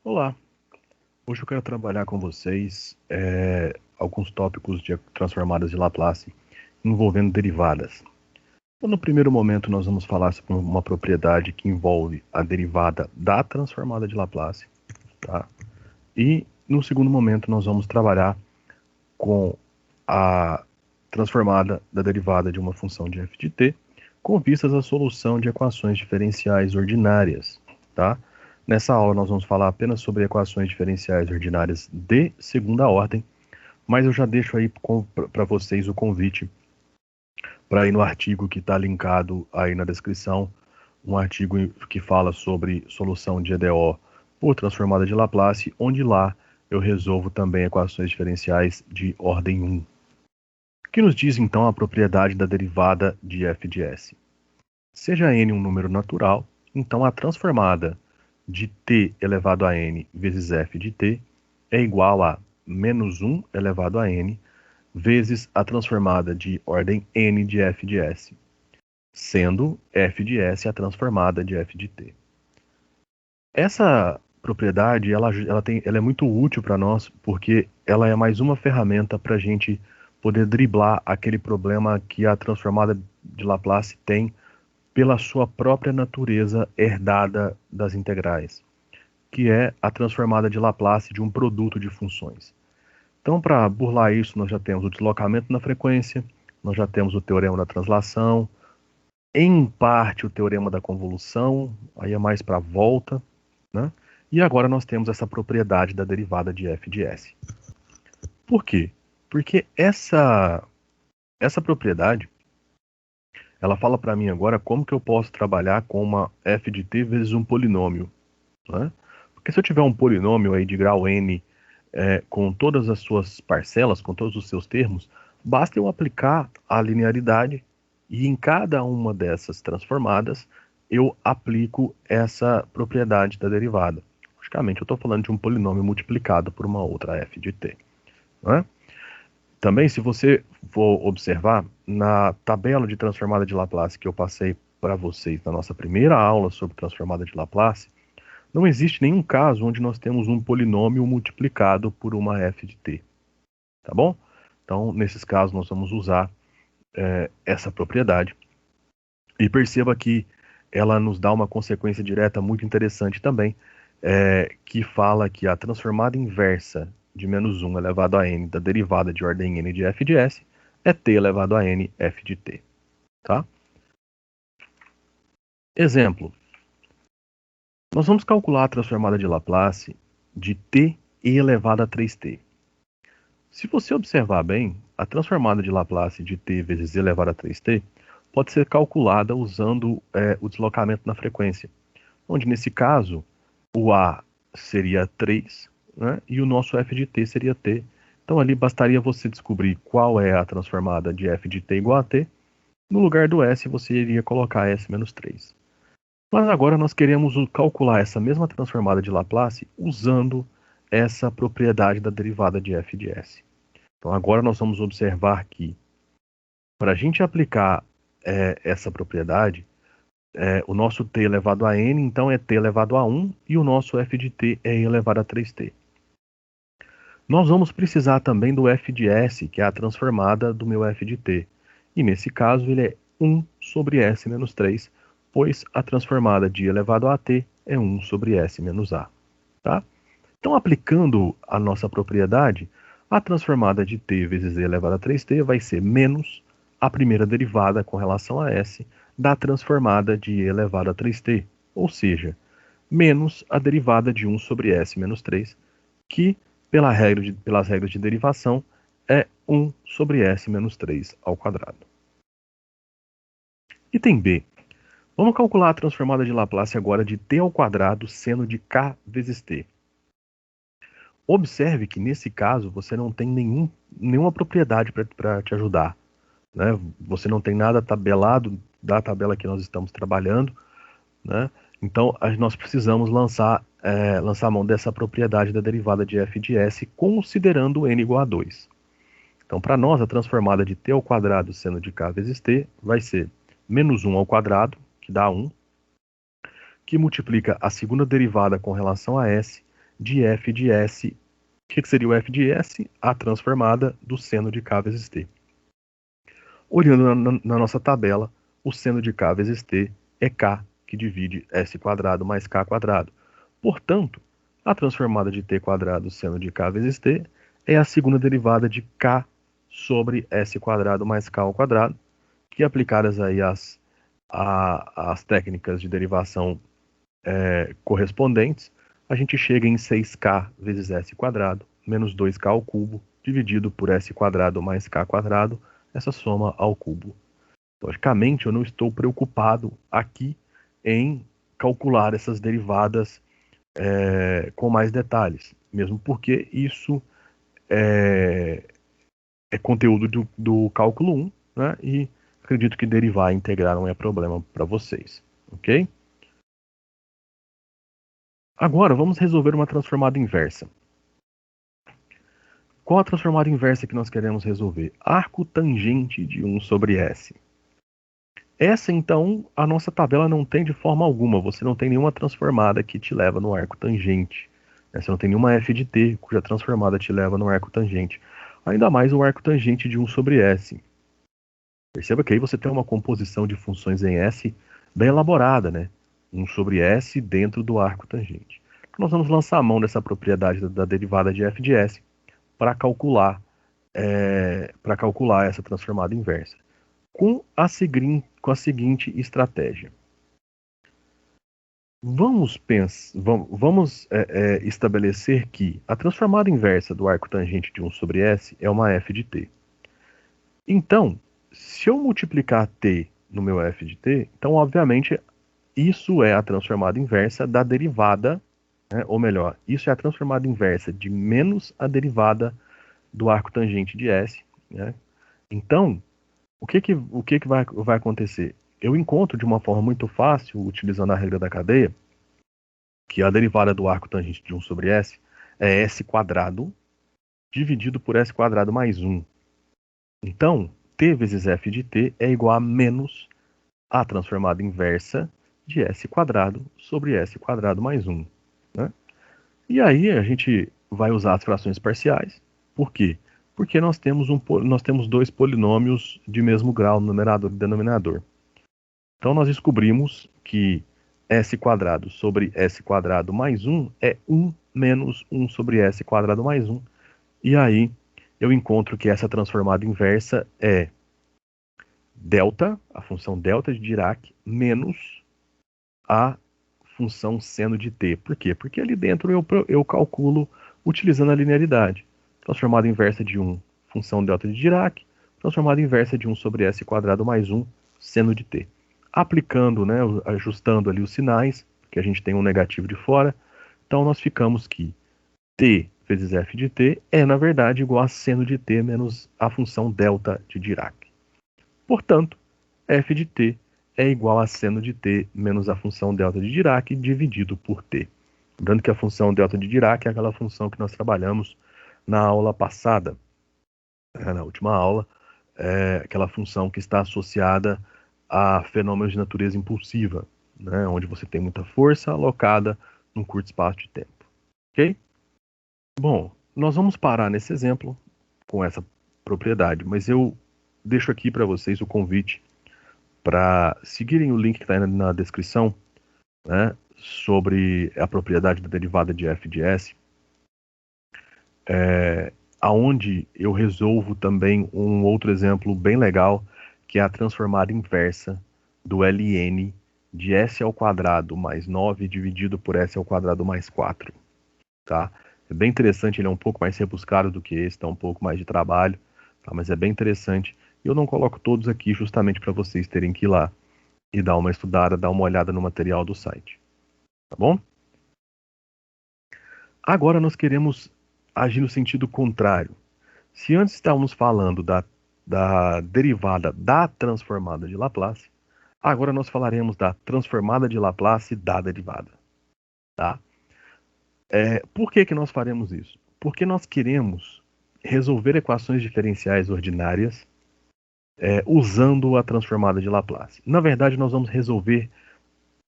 Olá, hoje eu quero trabalhar com vocês alguns tópicos de transformadas de Laplace envolvendo derivadas. Então, no primeiro momento, nós vamos falar sobre uma propriedade que envolve a derivada da transformada de Laplace, tá? E no segundo momento, nós vamos trabalhar com a transformada da derivada de uma função de f de t com vistas à solução de equações diferenciais ordinárias, tá? Nessa aula nós vamos falar apenas sobre equações diferenciais ordinárias de segunda ordem, mas eu já deixo aí para vocês o convite para ir no artigo que está linkado aí na descrição, um artigo que fala sobre solução de EDO por transformada de Laplace, onde lá eu resolvo também equações diferenciais de ordem 1. O que nos diz então a propriedade da derivada de f de s? Seja n um número natural, então a transformada de t elevado a n vezes f de t é igual a menos 1 elevado a n vezes a transformada de ordem n de f de s, sendo f de s a transformada de f de t. Essa propriedade ela é muito útil para nós porque ela é mais uma ferramenta para a gente poder driblar aquele problema que a transformada de Laplace tem pela sua própria natureza herdada das integrais, que é a transformada de Laplace de um produto de funções. Então, para burlar isso, nós já temos o deslocamento na frequência, nós já temos o teorema da translação, em parte o teorema da convolução, aí é mais para a volta, né? E agora nós temos essa propriedade da derivada de f de s. Por quê? Porque essa propriedade, ela fala para mim agora como que eu posso trabalhar com uma f de t vezes um polinômio, né? Porque se eu tiver um polinômio aí de grau n com todas as suas parcelas, com todos os seus termos, basta eu aplicar a linearidade e em cada uma dessas transformadas eu aplico essa propriedade da derivada. Logicamente, eu estou falando de um polinômio multiplicado por uma outra f de t, não é? Também, se você for observar, na tabela de transformada de Laplace que eu passei para vocês na nossa primeira aula sobre transformada de Laplace, não existe nenhum caso onde nós temos um polinômio multiplicado por uma f de t, tá bom? Então, nesses casos, nós vamos usar essa propriedade. E perceba que ela nos dá uma consequência direta muito interessante também, que fala que a transformada inversa de menos 1 elevado a n da derivada de ordem n de f de s é t elevado a n f de t, tá? Exemplo. Nós vamos calcular a transformada de Laplace de t e elevado a 3t. Se você observar bem, a transformada de Laplace de t vezes e elevado a 3t pode ser calculada usando o deslocamento na frequência, onde nesse caso o a seria 3, né, e o nosso f de t seria t. Então ali bastaria você descobrir qual é a transformada de f de t igual a t. No lugar do s você iria colocar s menos 3. Mas agora nós queremos calcular essa mesma transformada de Laplace usando essa propriedade da derivada de f de s. Então agora nós vamos observar que para a gente aplicar essa propriedade, o nosso t elevado a n, então é t elevado a 1, e o nosso f de t é e elevado a 3t. Nós vamos precisar também do f de s, que é a transformada do meu f de t. E nesse caso ele é 1 sobre s menos 3, pois a transformada de elevado a t é 1 sobre s menos a. Tá? Então, aplicando a nossa propriedade, a transformada de t vezes e elevado a 3t vai ser menos a primeira derivada com relação a s da transformada de e elevado a 3t, ou seja, menos a derivada de 1 sobre s menos 3, que, pelas regras de derivação, é 1 sobre s menos 3 ao quadrado. Item B. Vamos calcular a transformada de Laplace agora de t ao quadrado seno de k vezes t. Observe que, nesse caso, você não tem nenhuma propriedade para te ajudar, né? Você não tem nada tabelado da tabela que nós estamos trabalhando, né? Então, nós precisamos lançar a mão dessa propriedade da derivada de f de s, considerando n igual a 2. Então, para nós, a transformada de t ao quadrado seno de k vezes t vai ser menos 1 ao quadrado, que dá 1, que multiplica a segunda derivada com relação a s, de f de S. O que seria o f de S? A transformada do seno de K vezes T. Olhando na nossa tabela, o seno de K vezes T é K, que divide S quadrado mais K quadrado. Portanto, a transformada de T quadrado seno de K vezes T é a segunda derivada de K sobre S quadrado mais K ao quadrado, que aplicadas aí as técnicas de derivação correspondentes, a gente chega em 6K vezes S quadrado menos 2K ao cubo, dividido por S quadrado mais K quadrado, essa soma ao cubo. Logicamente, eu não estou preocupado aqui em calcular essas derivadas com mais detalhes, mesmo porque isso é conteúdo do cálculo 1, né? E acredito que derivar e integrar não é problema para vocês, ok? Agora, vamos resolver uma transformada inversa. Qual a transformada inversa que nós queremos resolver? Arco tangente de 1 sobre S. Essa, então, a nossa tabela não tem de forma alguma. Você não tem nenhuma transformada que te leva no arco tangente. Você não tem nenhuma f de t cuja transformada te leva no arco tangente. Ainda mais o arco tangente de 1 sobre S. Perceba que aí você tem uma composição de funções em S bem elaborada, né? 1 sobre S dentro do arco tangente. Nós vamos lançar a mão dessa propriedade da derivada de f de S para calcular essa transformada inversa. Com a seguinte estratégia. Vamos estabelecer que a transformada inversa do arco tangente de 1 sobre S é uma f de t. Então, se eu multiplicar t no meu f de t, então, obviamente, isso é a transformada inversa da derivada, né? Ou melhor, isso é a transformada inversa de menos a derivada do arco tangente de S, né? Então, o que vai acontecer? Eu encontro de uma forma muito fácil, utilizando a regra da cadeia, que a derivada do arco tangente de 1 sobre S é S quadrado dividido por S quadrado mais 1. Então, t vezes f de t é igual a menos a transformada inversa de S quadrado sobre S quadrado mais 1. Né? E aí a gente vai usar as frações parciais. Por quê? Porque nós temos dois polinômios de mesmo grau, numerador e denominador. Então nós descobrimos que S quadrado sobre S quadrado mais 1 é 1 menos 1 sobre S quadrado mais 1. E aí eu encontro que essa transformada inversa é delta, a função delta de Dirac, menos a função seno de t. Por quê? Porque ali dentro eu calculo utilizando a linearidade. Transformada inversa de 1, função delta de Dirac. Transformada inversa de 1 sobre S quadrado mais 1, seno de t. Aplicando, né, ajustando ali os sinais, que a gente tem um negativo de fora, então nós ficamos que t vezes f de t é, na verdade, igual a seno de t menos a função delta de Dirac. Portanto, f de t é igual a seno de t menos a função delta de Dirac dividido por t. Lembrando que a função delta de Dirac é aquela função que nós trabalhamos na aula passada, na última aula, aquela função que está associada a fenômenos de natureza impulsiva, né, onde você tem muita força alocada num curto espaço de tempo. Ok? Bom, nós vamos parar nesse exemplo com essa propriedade, mas eu deixo aqui para vocês o convite para seguirem o link que está aí na descrição, né, sobre a propriedade da derivada de f de S, aonde eu resolvo também um outro exemplo bem legal, que é a transformada inversa do ln de s ao quadrado mais 9 dividido por s ao quadrado mais 4. Tá? É bem interessante, ele é um pouco mais rebuscado do que esse, dá um pouco mais de trabalho, tá? Mas é bem interessante. Eu não coloco todos aqui justamente para vocês terem que ir lá e dar uma estudada, dar uma olhada no material do site. Tá bom? Agora nós queremos agir no sentido contrário. Se antes estávamos falando da derivada da transformada de Laplace, agora nós falaremos da transformada de Laplace da derivada. Tá? Por que nós faremos isso? Porque nós queremos resolver equações diferenciais ordinárias usando a transformada de Laplace. Na verdade, nós vamos resolver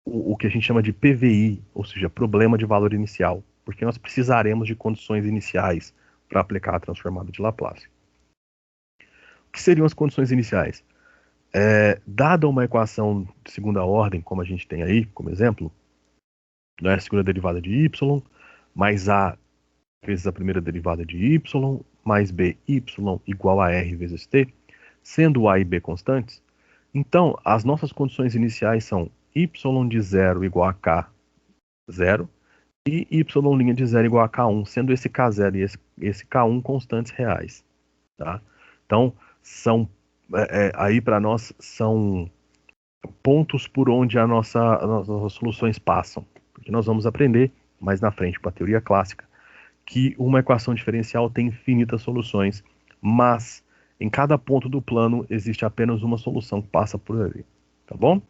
o que a gente chama de PVI, ou seja, problema de valor inicial. porque nós precisaremos de condições iniciais para aplicar a transformada de Laplace. O que seriam as condições iniciais? Dada uma equação de segunda ordem, como a gente tem aí, como exemplo, né, a segunda derivada de y, mais a vezes a primeira derivada de y, mais by igual a r vezes t, sendo a e b constantes, então as nossas condições iniciais são y de 0 igual a k, 0, e y' de 0 igual a k1, sendo esse k0 e esse k1 constantes reais. Tá? Então, aí para nós são pontos por onde as nossas soluções passam. Porque nós vamos aprender mais na frente com a teoria clássica que uma equação diferencial tem infinitas soluções, mas em cada ponto do plano existe apenas uma solução que passa por ali. Tá bom?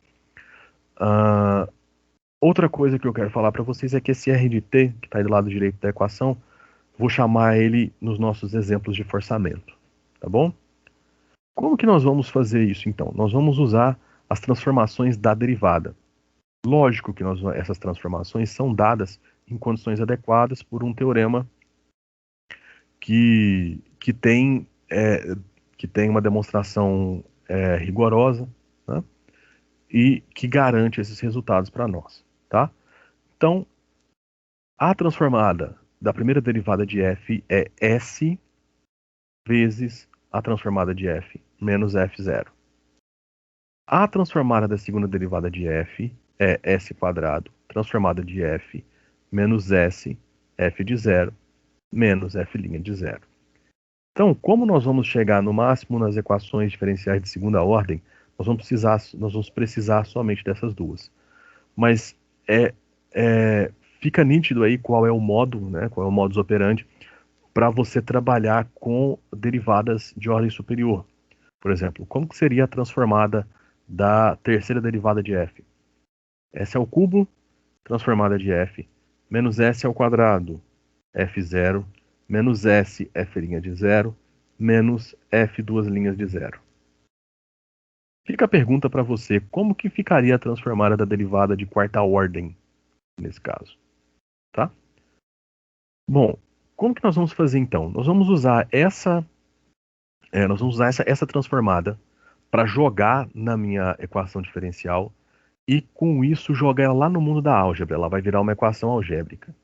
Outra coisa que eu quero falar para vocês é que esse R de t, que está aí do lado direito da equação, vou chamar ele nos nossos exemplos de forçamento. Tá bom? Como que nós vamos fazer isso, então? Nós vamos usar as transformações da derivada. Lógico que essas transformações são dadas em condições adequadas por um teorema que tem uma demonstração rigorosa, né? E que garante esses resultados para nós. Tá? Então, a transformada da primeira derivada de f é s vezes a transformada de f menos f0. A transformada da segunda derivada de f é s quadrado, transformada de f, menos s, f de 0, menos f' de 0. Então, como nós vamos chegar no máximo nas equações diferenciais de segunda ordem, nós vamos precisar somente dessas duas. Mas fica nítido aí qual é o modo, né, qual é o modus operandi para você trabalhar com derivadas de ordem superior. Por exemplo, como que seria a transformada da terceira derivada de f? S ao cubo, transformada de f, menos s ao quadrado, f0, menos s, f' de 0, menos f duas linhas de 0. Fica a pergunta para você, como que ficaria a transformada da derivada de quarta ordem, nesse caso? Tá? Bom, como que nós vamos fazer então? Nós vamos usar essa transformada para jogar na minha equação diferencial e com isso jogar ela lá no mundo da álgebra. Ela vai virar uma equação algébrica,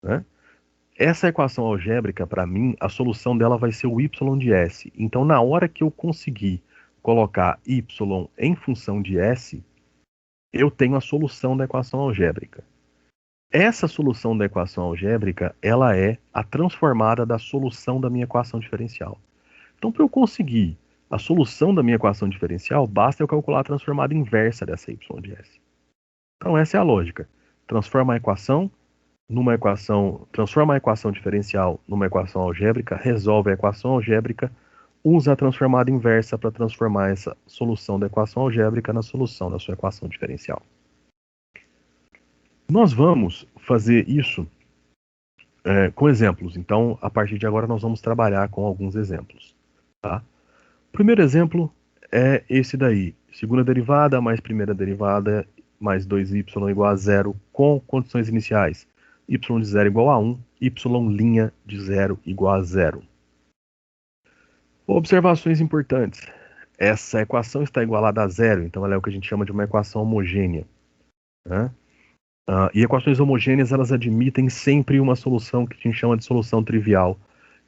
né? Essa equação algébrica, para mim, a solução dela vai ser o y de s. Então, na hora que eu conseguir colocar y em função de s, eu tenho a solução da equação algébrica. Essa solução da equação algébrica, ela é a transformada da solução da minha equação diferencial. Então, para eu conseguir a solução da minha equação diferencial, basta eu calcular a transformada inversa dessa y de s. Então, essa é a lógica. Transforma a equação diferencial numa equação algébrica, resolve a equação algébrica, usa a transformada inversa para transformar essa solução da equação algébrica na solução da sua equação diferencial. Nós vamos fazer isso com exemplos. Então, a partir de agora, nós vamos trabalhar com alguns exemplos. Tá? O primeiro exemplo é esse daí. Segunda derivada mais primeira derivada mais 2y igual a 0 com condições iniciais. Y de 0 igual a 1, y' de 0 igual a 0. Observações importantes. Essa equação está igualada a 0, então ela é o que a gente chama de uma equação homogênea. Né? E equações homogêneas, elas admitem sempre uma solução que a gente chama de solução trivial,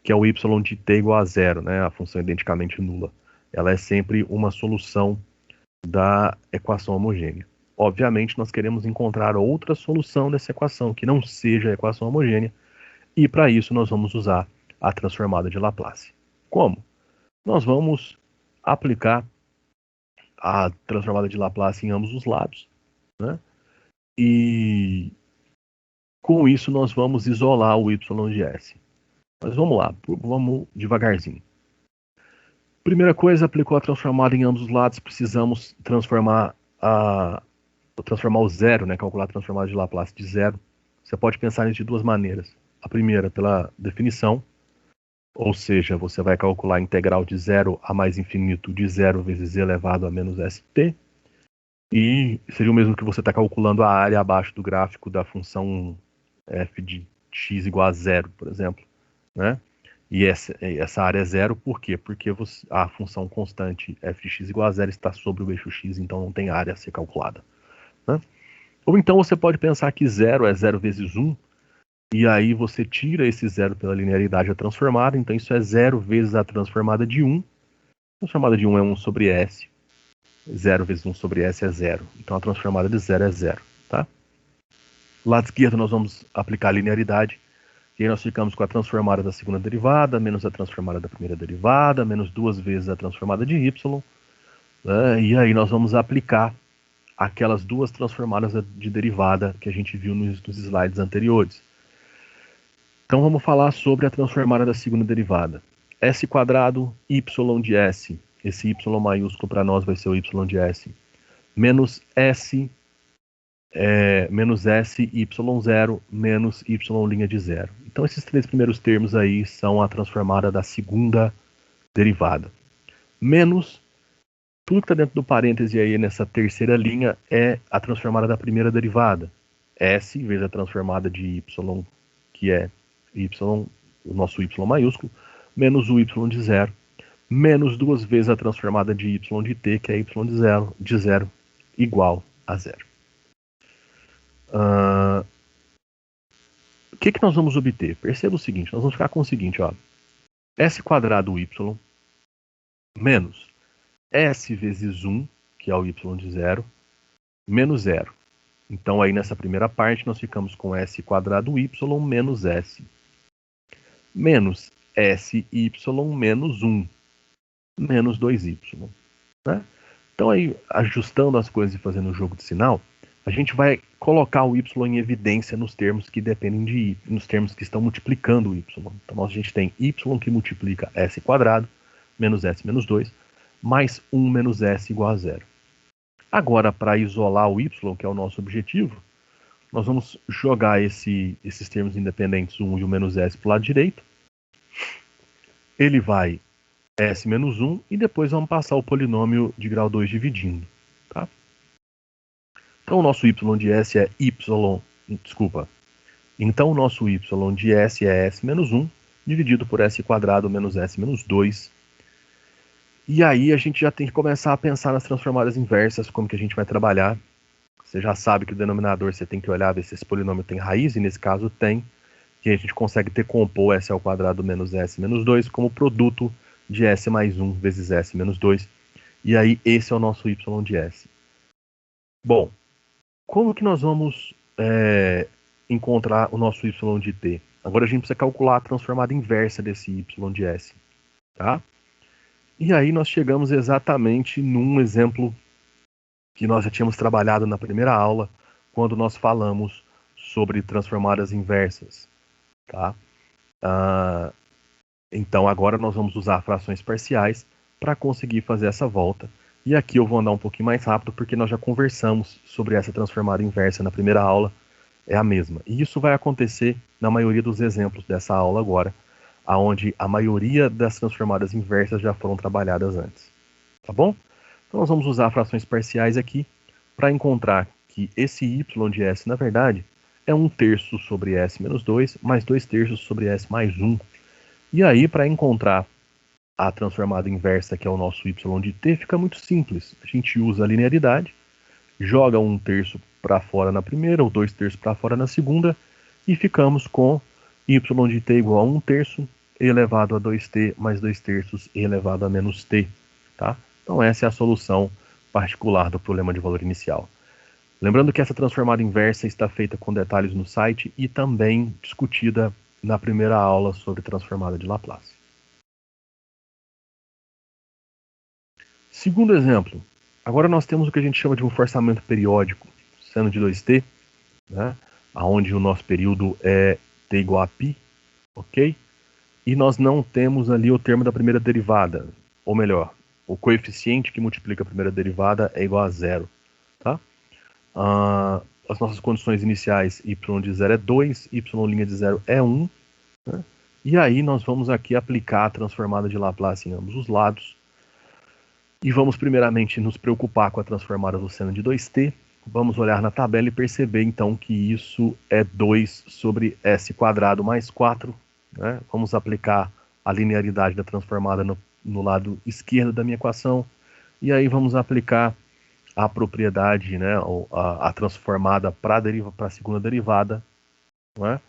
que é o y de t igual a 0, né? A função identicamente nula. Ela é sempre uma solução da equação homogênea. Obviamente, nós queremos encontrar outra solução dessa equação, que não seja a equação homogênea, e para isso nós vamos usar a transformada de Laplace. Como? Nós vamos aplicar a transformada de Laplace em ambos os lados, né? E com isso nós vamos isolar o y de s. Mas vamos lá, vamos devagarzinho. Primeira coisa, aplicou a transformada em ambos os lados, precisamos transformar o zero, né? Calcular a transformada de Laplace de zero. Você pode pensar nisso de duas maneiras. A primeira, pela definição, ou seja, você vai calcular a integral de 0 a mais infinito de 0 vezes e elevado a menos st. E seria o mesmo que você está calculando a área abaixo do gráfico da função f de x igual a zero, por exemplo, né? E essa área é zero, por quê? Porque a função constante f de x igual a zero está sobre o eixo x, então não tem área a ser calculada, né? Ou então você pode pensar que zero é zero vezes 1, e aí você tira esse zero pela linearidade da transformada, então isso é zero vezes a transformada de 1. A transformada de 1 é 1 sobre s. 0 vezes 1 sobre s é 0. Então a transformada de 0 é 0. Tá? Lado esquerdo nós vamos aplicar a linearidade. E aí nós ficamos com a transformada da segunda derivada, menos a transformada da primeira derivada, menos 2 vezes a transformada de y. Né? E aí nós vamos aplicar aquelas duas transformadas de derivada que a gente viu nos slides anteriores. Então vamos falar sobre a transformada da segunda derivada. S quadrado y de s. Esse y maiúsculo para nós vai ser o y de s. Menos s y0 menos y' de 0. Então esses três primeiros termos aí são a transformada da segunda derivada. Menos tudo que está dentro do parêntese aí nessa terceira linha é a transformada da primeira derivada. S vezes a transformada de y, que é y, o nosso y maiúsculo, menos o y de 0, menos 2 vezes a transformada de y de t, que é y de 0 igual a 0. O que nós vamos obter? Perceba o seguinte, nós vamos ficar com o seguinte, ó, s quadrado y menos s vezes 1, que é o y de 0, menos 0. Então aí nessa primeira parte nós ficamos com s quadrado y menos s. Menos sy menos 1, menos 2y. Né? Então aí, ajustando as coisas e fazendo o jogo de sinal, a gente vai colocar o y em evidência nos termos que dependem de y, nos termos que estão multiplicando o y. Então a gente tem y que multiplica s quadrado, menos s menos 2, mais 1 menos s igual a 0. Agora, para isolar o y, que é o nosso objetivo, nós vamos jogar esses termos independentes, o 1 e o menos s, para o lado direito. Ele vai s menos 1 e depois vamos passar o polinômio de grau 2 dividindo. Tá? Então o nosso y de s é Então o nosso y de s é s menos 1 dividido por s quadrado menos s menos 2. E aí a gente já tem que começar a pensar nas transformadas inversas, como que a gente vai trabalhar. Você já sabe que o denominador você tem que olhar, ver se esse polinômio tem raiz, e nesse caso tem. E a gente consegue decompor s ao quadrado menos s menos 2 como produto de s mais 1 vezes s menos 2. E aí esse é o nosso y de s. Bom, como que nós vamos encontrar o nosso y de t? Agora a gente precisa calcular a transformada inversa desse y de s. Tá? E aí nós chegamos exatamente num exemplo que nós já tínhamos trabalhado na primeira aula, quando nós falamos sobre transformadas inversas. Tá? Então agora nós vamos usar frações parciais para conseguir fazer essa volta. E aqui eu vou andar um pouquinho mais rápido, porque nós já conversamos sobre essa transformada inversa na primeira aula, é a mesma. E isso vai acontecer na maioria dos exemplos dessa aula agora, onde a maioria das transformadas inversas já foram trabalhadas antes. Tá bom? Então nós vamos usar frações parciais aqui para encontrar que esse y de s, na verdade, é 1/3 sobre s menos 2, mais 2/3 sobre s mais 1. E aí, para encontrar a transformada inversa, que é o nosso y de t, fica muito simples. A gente usa a linearidade, joga 1/3 para fora na primeira, ou 2/3 para fora na segunda, e ficamos com y de t igual a 1/3 elevado a 2t mais 2/3 elevado a menos t. Tá? Então essa é a solução particular do problema de valor inicial. Lembrando que essa transformada inversa está feita com detalhes no site e também discutida na primeira aula sobre transformada de Laplace. Segundo exemplo, agora nós temos o que a gente chama de um forçamento periódico, seno de 2t, né, onde o nosso período é t igual a π, ok? E nós não temos ali o termo da primeira derivada, ou melhor, o coeficiente que multiplica a primeira derivada é igual a 0. Tá? As nossas condições iniciais, y de 0 é 2, y' de 0 é 1. Né? E aí nós vamos aqui aplicar a transformada de Laplace em ambos os lados. E vamos primeiramente nos preocupar com a transformada do seno de 2t, vamos olhar na tabela e perceber então que isso é 2 sobre s quadrado mais 4. Né? Vamos aplicar a linearidade da transformada no lado esquerdo da minha equação. E aí vamos aplicar a propriedade, né, a transformada para a segunda derivada. Né?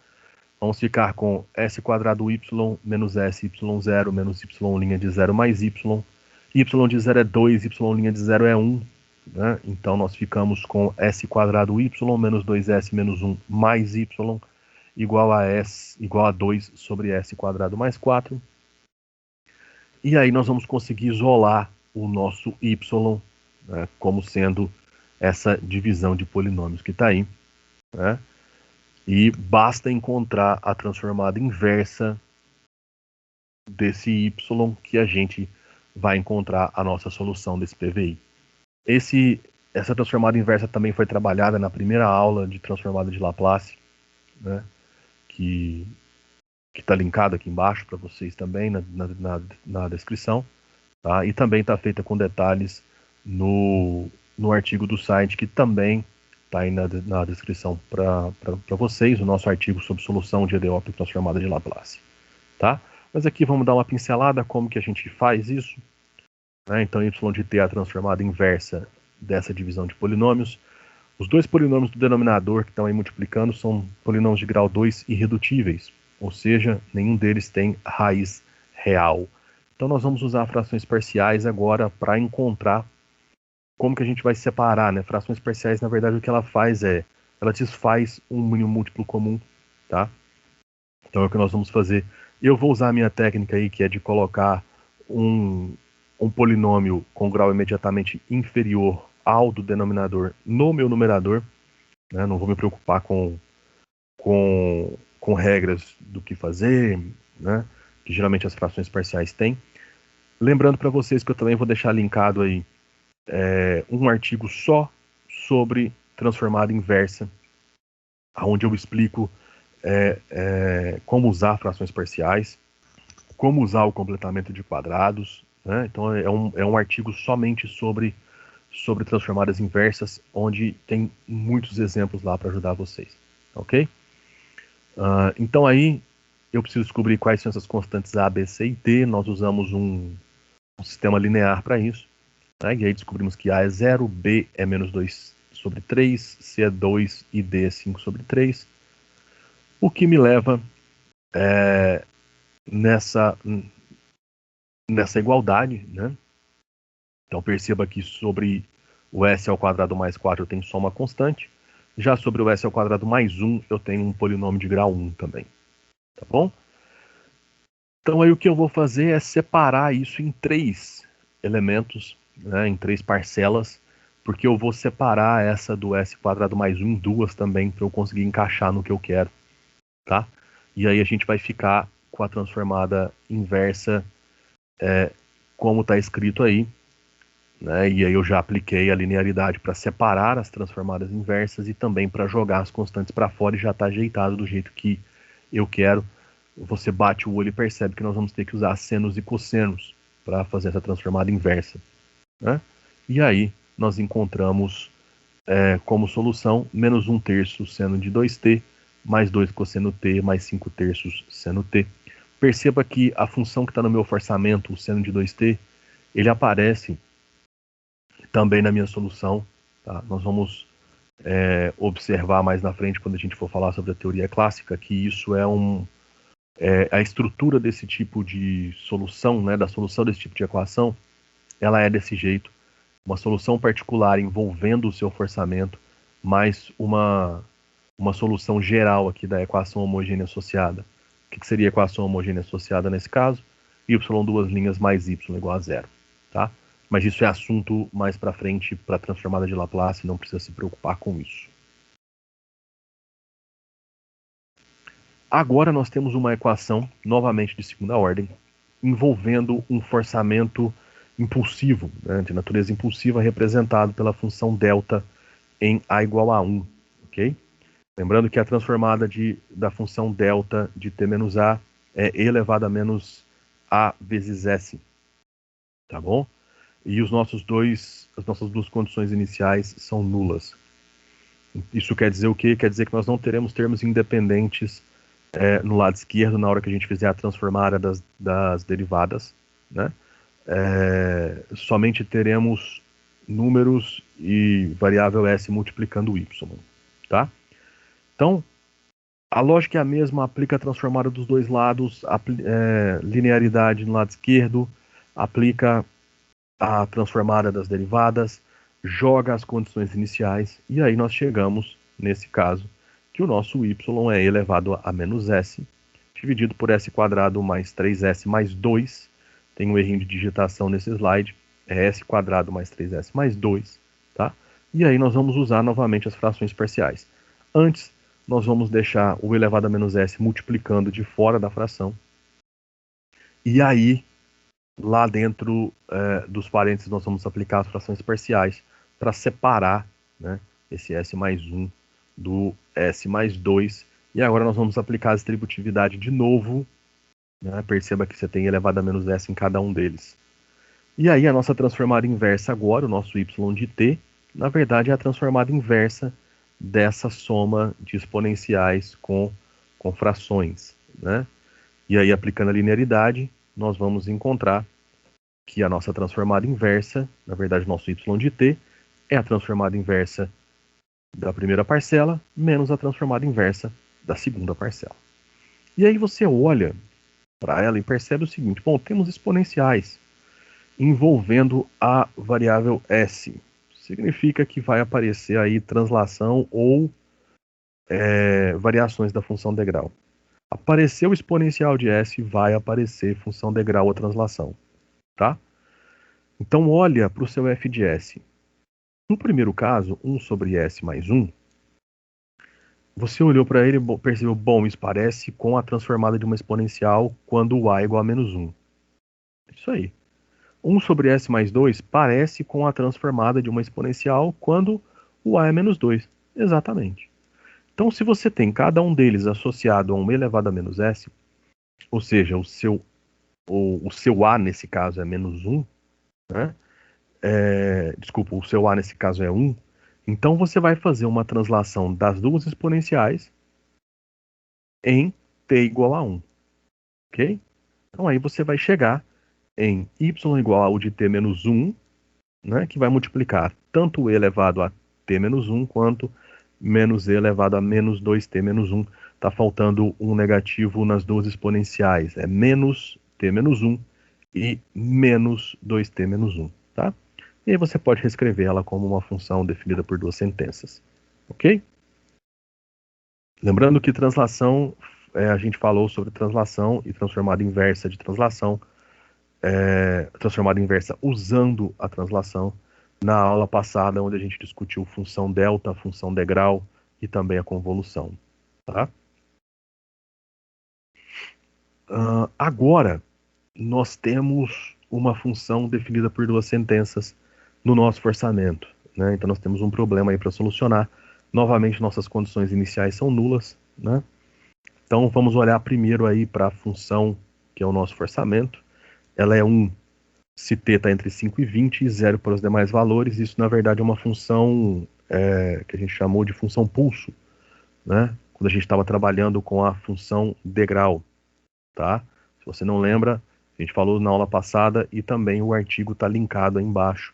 Vamos ficar com s quadrado y menos s y0 menos y' de 0 mais y. Y de 0 é 2, y' de 0 é 1. Né? Então nós ficamos com s quadrado y menos 2s menos 1 mais y igual a 2 sobre s quadrado mais 4. E aí nós vamos conseguir isolar o nosso y, né, como sendo essa divisão de polinômios que está aí. Né? E basta encontrar a transformada inversa desse y que a gente vai encontrar a nossa solução desse PVI. Essa transformada inversa também foi trabalhada na primeira aula de transformada de Laplace, né, que está linkado aqui embaixo para vocês também na descrição. Tá? E também está feita com detalhes no artigo do site, que também está aí na descrição para vocês, o nosso artigo sobre solução de EDOP transformada de Laplace. Tá? Mas aqui vamos dar uma pincelada como que a gente faz isso. Né? Então, y de t é a transformada inversa dessa divisão de polinômios. Os dois polinômios do denominador que estão aí multiplicando são polinômios de grau 2 irredutíveis, ou seja, nenhum deles tem raiz real. Então nós vamos usar frações parciais agora para encontrar como que a gente vai separar, né? Frações parciais, na verdade, o que ela faz ela desfaz um mínimo múltiplo comum, tá? Então é o que nós vamos fazer. Eu vou usar a minha técnica aí, que é de colocar um polinômio com grau imediatamente inferior ao do denominador no meu numerador. Né? Não vou me preocupar com regras do que fazer, né? Que geralmente as frações parciais têm. Lembrando para vocês que eu também vou deixar linkado aí um artigo só sobre transformada inversa, onde eu explico como usar frações parciais, como usar o completamento de quadrados. Né? Então é um artigo somente sobre transformadas inversas, onde tem muitos exemplos lá para ajudar vocês. Ok? Então aí eu preciso descobrir quais são essas constantes A, B, C e D. Nós usamos um sistema linear para isso. Né? E aí descobrimos que A é 0, B é menos 2 sobre 3, C é 2 e D é 5 sobre 3. O que me leva nessa igualdade. Né? Então perceba que sobre o S ao quadrado mais 4 eu tenho só uma constante. Já sobre o S ao quadrado mais 1 eu tenho um polinômio de grau 1 também. Tá bom? Então aí o que eu vou fazer é separar isso em 3 elementos, né, em 3 parcelas, porque eu vou separar essa do S quadrado mais 1 em 2 também, para eu conseguir encaixar no que eu quero. Tá? E aí a gente vai ficar com a transformada inversa como está escrito aí. Né? E aí eu já apliquei a linearidade para separar as transformadas inversas e também para jogar as constantes para fora, e já está ajeitado do jeito que eu quero. Você bate o olho e percebe que nós vamos ter que usar senos e cossenos para fazer essa transformada inversa. Né? E aí nós encontramos como solução menos 1/3 seno de 2t, mais 2 cosseno t, mais 5/3 seno t. Perceba que a função que está no meu forçamento, o seno de 2t, ele aparece também na minha solução. Tá? Nós vamos observar mais na frente, quando a gente for falar sobre a teoria clássica, que isso a estrutura desse tipo de solução, né, da solução desse tipo de equação, ela é desse jeito. Uma solução particular envolvendo o seu forçamento, mais uma solução geral aqui da equação homogênea associada. O que seria a equação homogênea associada nesse caso? Y duas linhas mais y igual a 0. Tá? Mas isso é assunto mais para frente, para a transformada de Laplace, não precisa se preocupar com isso. Agora nós temos uma equação, novamente de segunda ordem, envolvendo um forçamento impulsivo, né, de natureza impulsiva, representado pela função delta em A igual a 1. Okay? Lembrando que a transformada da função delta de t menos A é e elevado a menos A vezes S. Tá bom? E as nossas duas condições iniciais são nulas. Isso quer dizer o quê? Quer dizer que nós não teremos termos independentes no lado esquerdo na hora que a gente fizer a transformada das derivadas, né? Somente teremos números e variável s multiplicando o y, tá? Então, a lógica é a mesma, aplica a transformada dos dois lados, linearidade no lado esquerdo, aplica a transformada das derivadas, joga as condições iniciais, e aí nós chegamos, nesse caso, que o nosso y é elevado a menos s, dividido por s quadrado mais 3s mais 2, tem um errinho de digitação nesse slide, é s quadrado mais 3s mais 2, tá? E aí nós vamos usar novamente as frações parciais. Antes, nós vamos deixar o elevado a menos s multiplicando de fora da fração. E aí, lá dentro dos parênteses, nós vamos aplicar as frações parciais para separar, né, esse s mais 1 do s mais 2. E agora nós vamos aplicar a distributividade de novo. Né? Perceba que você tem elevado a menos s em cada um deles. E aí a nossa transformada inversa agora, o nosso y de t, na verdade é a transformada inversa dessa soma de exponenciais com frações, né? E aí, aplicando a linearidade, nós vamos encontrar que a nossa transformada inversa, na verdade, o nosso y de t, é a transformada inversa da primeira parcela menos a transformada inversa da segunda parcela. E aí você olha para ela e percebe o seguinte, bom, temos exponenciais envolvendo a variável s. Significa que vai aparecer aí translação ou variações da função degrau. Apareceu o exponencial de s, vai aparecer função degrau ou translação, tá? Então olha para o seu f de s. No primeiro caso, 1 sobre s mais 1, você olhou para ele e percebeu, bom, isso parece com a transformada de uma exponencial quando o a é igual a menos 1. Isso aí. 1 sobre s mais 2 parece com a transformada de uma exponencial quando o a é menos 2. Exatamente. Então, se você tem cada um deles associado a 1 elevado a menos s, ou seja, o seu a nesse caso é menos 1, né? Desculpa, o seu a nesse caso é 1, então você vai fazer uma translação das duas exponenciais em t igual a 1, ok? Então aí você vai chegar em y igual ao de t menos 1, né, que vai multiplicar tanto e elevado a t menos 1 quanto menos e elevado a menos 2t menos 1. Está faltando um negativo nas duas exponenciais. É menos t menos 1 e menos 2t menos 1. Tá? E aí você pode reescrever ela como uma função definida por duas sentenças. Ok? Lembrando que translação, a gente falou sobre translação e transformada inversa de translação. Transformada inversa usando a translação na aula passada, onde a gente discutiu função delta, função degrau e também a convolução. Tá? Agora, nós temos uma função definida por duas sentenças no nosso forçamento. Né? Então, nós temos um problema aí para solucionar. Novamente, nossas condições iniciais são nulas. Né? Então, vamos olhar primeiro aí para a função que é o nosso forçamento. Ela é 1 se t está entre 5 e 20 e 0 para os demais valores. Isso, na verdade, é uma função que a gente chamou de função pulso, né? Quando a gente estava trabalhando com a função degrau. Tá? Se você não lembra, a gente falou na aula passada e também o artigo está linkado aí embaixo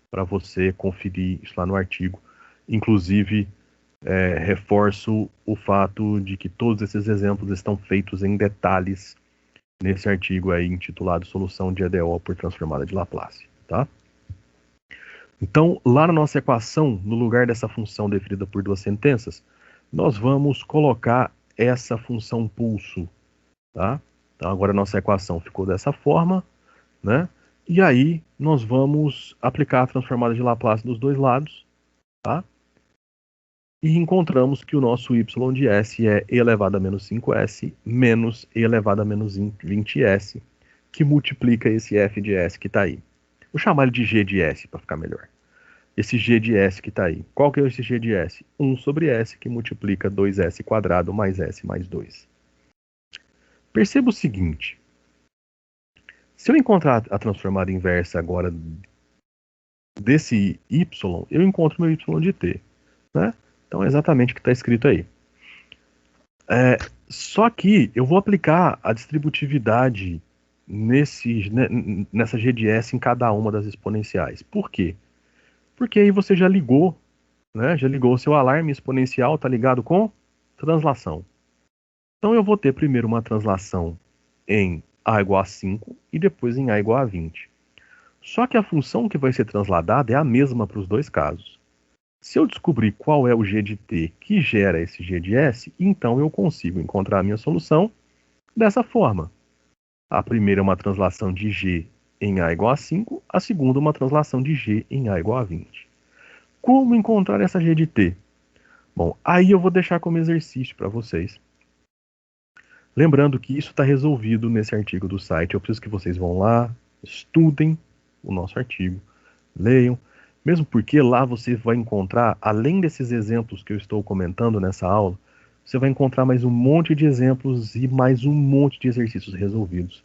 para você conferir isso lá no artigo. Inclusive, reforço o fato de que todos esses exemplos estão feitos em detalhes nesse artigo aí intitulado Solução de EDO por Transformada de Laplace, tá? Então, lá na nossa equação, no lugar dessa função definida por duas sentenças, nós vamos colocar essa função pulso, tá? Então, agora a nossa equação ficou dessa forma, né? E aí, nós vamos aplicar a transformada de Laplace dos dois lados, tá? E encontramos que o nosso y de s é e elevado a menos 5s menos e elevado a menos 20s, que multiplica esse f de s que está aí. Vou chamar ele de g de s para ficar melhor. Esse g de s que está aí. Qual que é esse g de s? 1 sobre s, que multiplica 2s quadrado mais s mais 2. Perceba o seguinte. Se eu encontrar a transformada inversa agora desse y, eu encontro meu y de t. Né? Então é exatamente o que está escrito aí. Só que eu vou aplicar a distributividade nessa GDS em cada uma das exponenciais. Por quê? Porque aí você já ligou, né? Já ligou o seu alarme exponencial, tá ligado com translação. Então eu vou ter primeiro uma translação em A igual a 5 e depois em A igual a 20. Só que a função que vai ser transladada é a mesma para os dois casos. Se eu descobrir qual é o g de t que gera esse g de s, então eu consigo encontrar a minha solução dessa forma. A primeira é uma translação de g em A igual a 5, a segunda uma translação de g em A igual a 20. Como encontrar essa g de t? Bom, aí eu vou deixar como exercício para vocês. Lembrando que isso está resolvido nesse artigo do site. Eu preciso que vocês vão lá, estudem o nosso artigo, leiam, mesmo porque lá você vai encontrar, além desses exemplos que eu estou comentando nessa aula, você vai encontrar mais um monte de exemplos e mais um monte de exercícios resolvidos.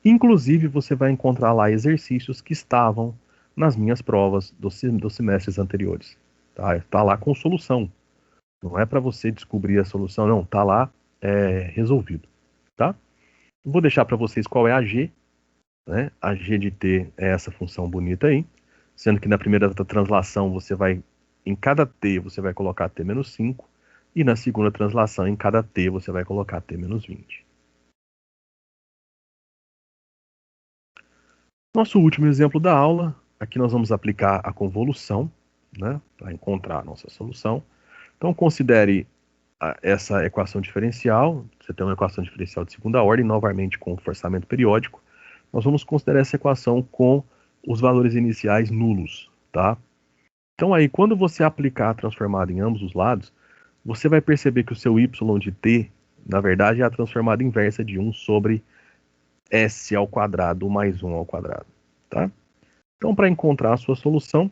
Inclusive, você vai encontrar lá exercícios que estavam nas minhas provas dos semestres anteriores. Tá lá com solução. Não é para você descobrir a solução, não. Tá lá resolvido. Tá? Vou deixar para vocês qual é a G. Né? A G de T é essa função bonita aí. Sendo que na primeira translação você vai, em cada T você vai colocar T menos 5. E na segunda translação, em cada T você vai colocar T menos 20. Nosso último exemplo da aula, aqui nós vamos aplicar a convolução, né, para encontrar a nossa solução. Então, considere essa equação diferencial, você tem uma equação diferencial de segunda ordem, novamente com forçamento periódico. Nós vamos considerar essa equação com os valores iniciais nulos, tá? Então, aí, quando você aplicar a transformada em ambos os lados, você vai perceber que o seu y de t, na verdade, é a transformada inversa de 1 sobre s ao quadrado mais 1 ao quadrado, tá? Então, para encontrar a sua solução,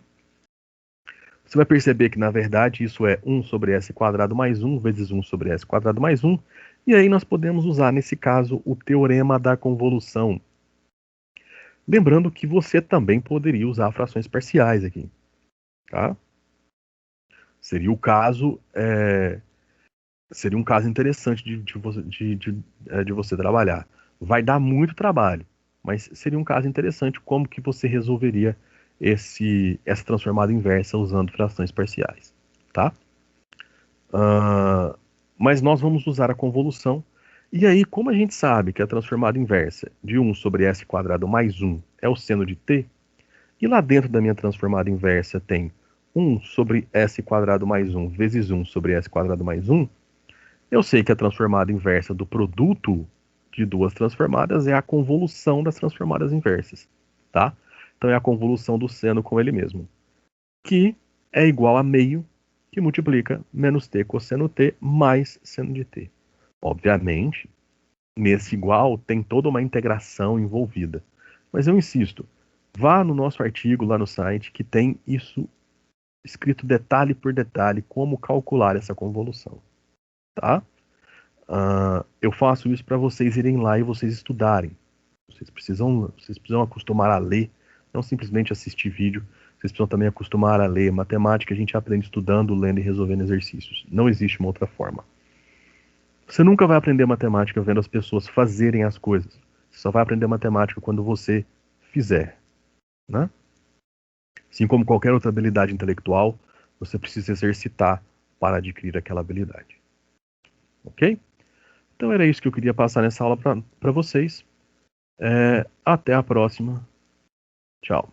você vai perceber que, na verdade, isso é 1 sobre s quadrado mais 1 vezes 1 sobre s quadrado mais 1. E aí nós podemos usar, nesse caso, o teorema da convolução. Lembrando que você também poderia usar frações parciais aqui, tá? Seria um caso interessante de você trabalhar. Vai dar muito trabalho, mas seria um caso interessante como que você resolveria essa transformada inversa usando frações parciais, tá? Mas nós vamos usar a convolução. E aí, como a gente sabe que a transformada inversa de 1 sobre s quadrado mais 1 é o seno de t, e lá dentro da minha transformada inversa tem 1 sobre s quadrado mais 1 vezes 1 sobre s quadrado mais 1, eu sei que a transformada inversa do produto de duas transformadas é a convolução das transformadas inversas, tá? Então é a convolução do seno com ele mesmo, que é igual a meio, que multiplica menos t cosseno t mais seno de t. Obviamente, nesse igual tem toda uma integração envolvida. Mas eu insisto, vá no nosso artigo lá no site que tem isso escrito detalhe por detalhe, como calcular essa convolução, tá? Eu faço isso para vocês irem lá e vocês estudarem. Vocês precisam acostumar a ler, não simplesmente assistir vídeo. Vocês precisam também acostumar a ler. Matemática a gente aprende estudando, lendo e resolvendo exercícios. Não existe uma outra forma. Você nunca vai aprender matemática vendo as pessoas fazerem as coisas. Você só vai aprender matemática quando você fizer, né? Assim como qualquer outra habilidade intelectual, você precisa exercitar para adquirir aquela habilidade. Ok? Então era isso que eu queria passar nessa aula para vocês. Até a próxima. Tchau.